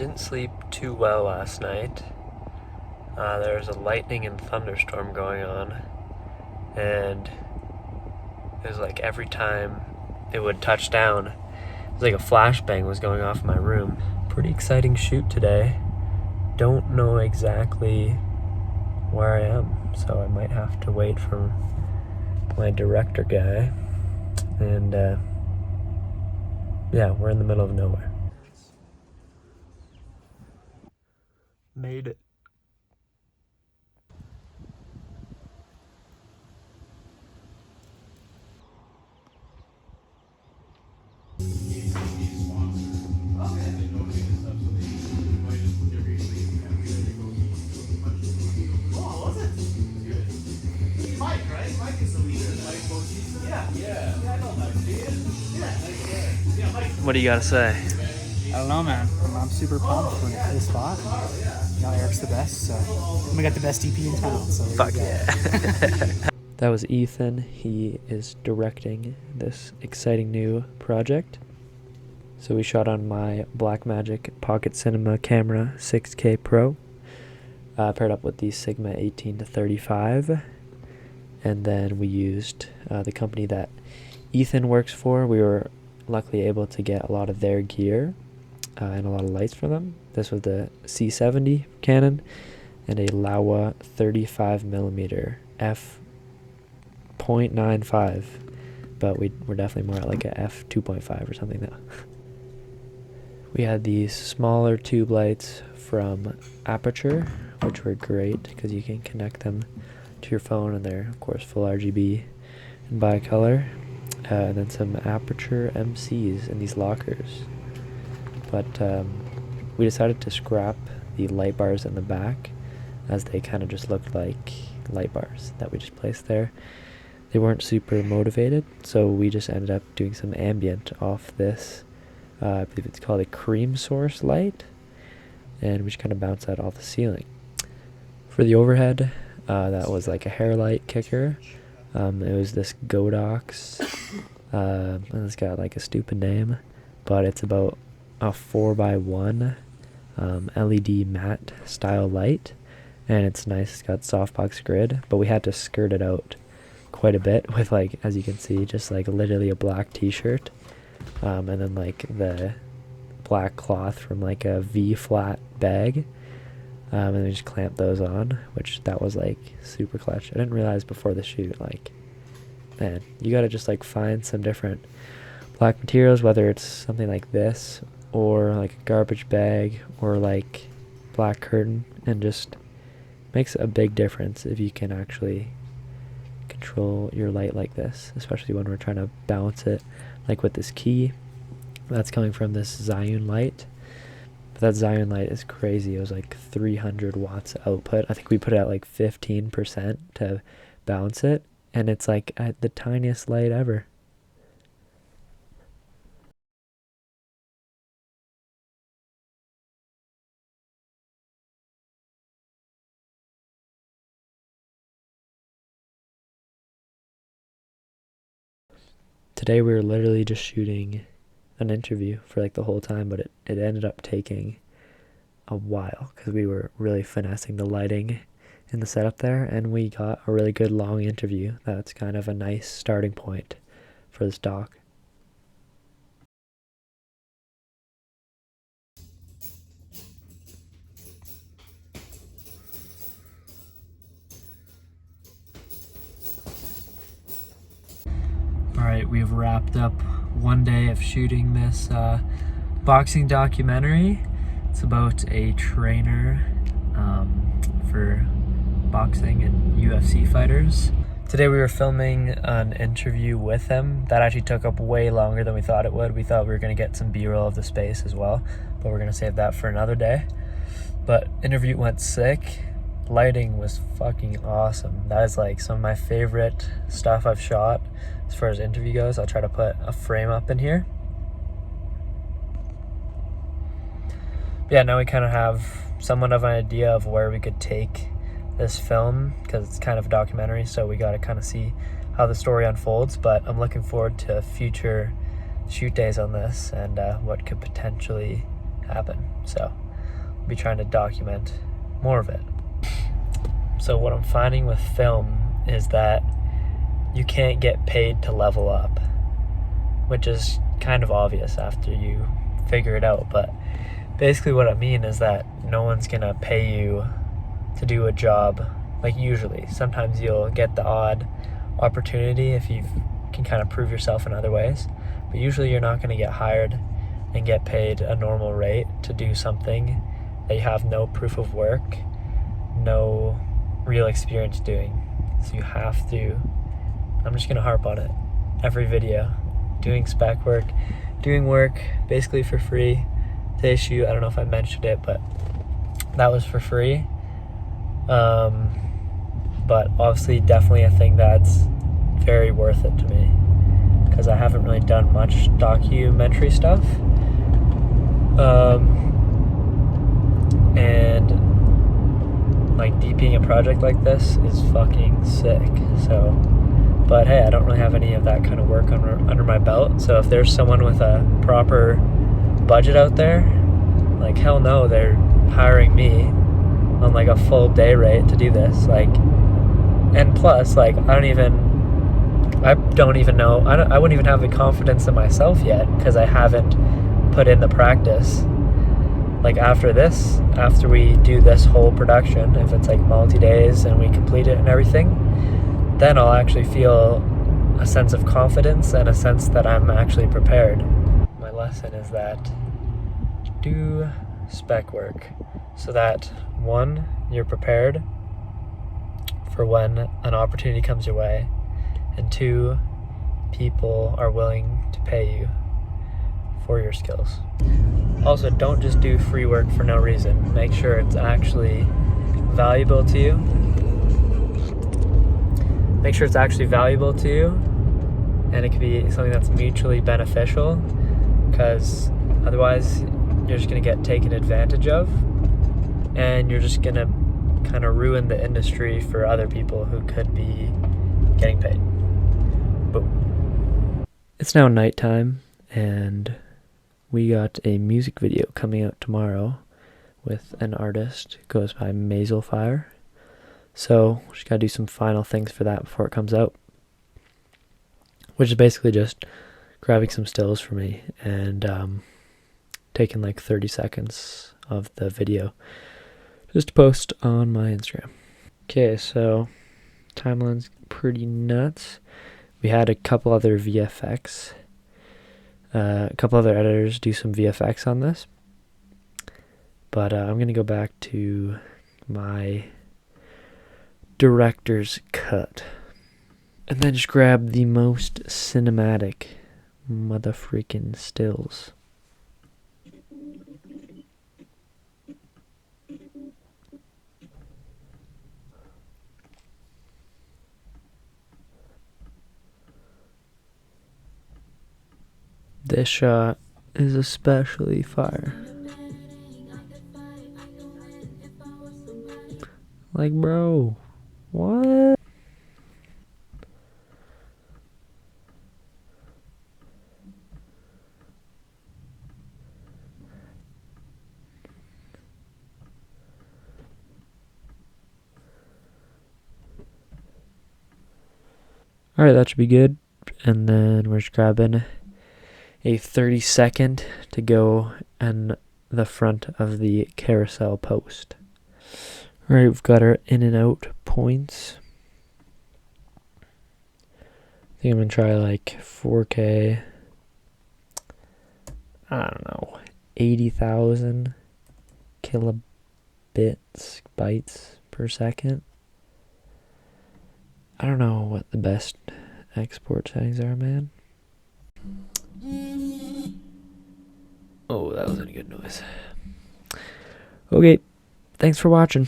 didn't sleep too well last night. There was a lightning and thunderstorm going on, and it was like every time it would touch down, it was like a flashbang was going off in my room. Pretty exciting shoot today. Don't know exactly where I am, so I might have to wait for my director guy. And yeah, we're in the middle of nowhere. Made it. What do you gotta say? I don't know, man. I'm super pumped for this spot. You know, Eric's the best, so we got the best DP in town. So Fuck yeah. That was Ethan. He is directing this exciting new project. So we shot on my Blackmagic Pocket Cinema camera 6K Pro, paired up with the Sigma 18-35, and then we used the company that Ethan works for. We were luckily able to get a lot of their gear and a lot of lights for them. This was the C70 Canon and a Laowa 35mm f.95, but we're definitely more at like a f2.5 or something now. We had these smaller tube lights from Aperture, which were great because you can connect them to your phone, and they're of course full RGB and bicolor. And then some Aperture MCs in these lockers. But we decided to scrap the light bars in the back, as they kind of just looked like light bars that we just placed there. They weren't super motivated, so we just ended up doing some ambient off this. I believe it's called a cream source light, and we just kind of bounce that off the ceiling. For the overhead, that was like a hair light kicker. It was this Godox, and it's got like a stupid name, but it's about a 4x1 LED matte style light, and it's nice. It's got softbox grid, but we had to skirt it out quite a bit with, like, as you can see, just like literally a black t-shirt, and then like the black cloth from like a V-flat bag, and then we just clamped those on, which that was like super clutch. I didn't realize before the shoot, like, man, you gotta just like find some different black materials, whether it's something like this or like a garbage bag or like black curtain, and just makes a big difference if you can actually control your light like this, especially when we're trying to balance it, like with this key that's coming from this Zhiyun light. But that Zhiyun light is crazy. It was like 300 watts output. I think we put it at like 15% to balance it, and it's like at the tiniest light ever. Today we were literally just shooting an interview for like the whole time, but it ended up taking a while because we were really finessing the lighting in the setup there, and we got a really good long interview. That's kind of a nice starting point for this doc. Alright, we've wrapped up one day of shooting this boxing documentary. It's about a trainer for boxing and UFC fighters. Today we were filming an interview with him that actually took up way longer than we thought it would. We thought we were going to get some B-roll of the space as well, but we're going to save that for another day. But interview went sick. Lighting was fucking awesome. That is like some of my favorite stuff I've shot as far as interview goes. I'll try to put a frame up in here. Yeah, now we kind of have somewhat of an idea of where we could take this film, because it's kind of a documentary, so we got to kind of see how the story unfolds. But I'm looking forward to future shoot days on this and what could potentially happen. So be trying to document more of it. So what I'm finding with film is that you can't get paid to level up, which is kind of obvious after you figure it out. But basically what I mean is that no one's gonna pay you to do a job. Like usually, sometimes you'll get the odd opportunity if you can kind of prove yourself in other ways, but usually you're not gonna get hired and get paid a normal rate to do something that you have no proof of work, no real experience doing. So you have to, I'm just gonna harp on it every video, doing spec work, doing work basically for free. Today's shoot, I don't know if I mentioned it, but that was for free. But obviously definitely a thing that's very worth it to me, because I haven't really done much documentary stuff. And like DPing a project like this is fucking sick. So, but hey, I don't really have any of that kind of work under my belt. So if there's someone with a proper budget out there, like hell no, they're hiring me on like a full day rate to do this. Like, and plus, like I don't even know, I wouldn't even have the confidence in myself yet, because I haven't put in the practice. Like after we do this whole production, if it's like multi-days and we complete it and everything, then I'll actually feel a sense of confidence and a sense that I'm actually prepared. My lesson is that do spec work so that one, you're prepared for when an opportunity comes your way, and two, people are willing to pay you for your skills. Also, don't just do free work for no reason. Make sure it's actually valuable to you. Make sure it's actually valuable to you, and it could be something that's mutually beneficial, because otherwise you're just going to get taken advantage of, and you're just going to kind of ruin the industry for other people who could be getting paid. Boom. It's now nighttime, and we got a music video coming out tomorrow with an artist who goes by Mazelfire. So we just gotta do some final things for that before it comes out, which is basically just grabbing some stills for me and taking like 30 seconds of the video just to post on my Instagram. Okay, so timeline's pretty nuts. We had a couple other VFX, a couple other editors do some VFX on this, but I'm gonna go back to my director's cut and then just grab the most cinematic motherfreaking stills. This shot is especially fire. Like, bro, what? Alright, that should be good. And then we're just grabbing a 30-second to go in the front of the carousel post. Alright, we've got our in and out points. I think I'm going to try like 4K, I don't know, 80,000 bytes per second. I don't know what the best export settings are, man. Oh, that wasn't a good noise. Okay, thanks for watching.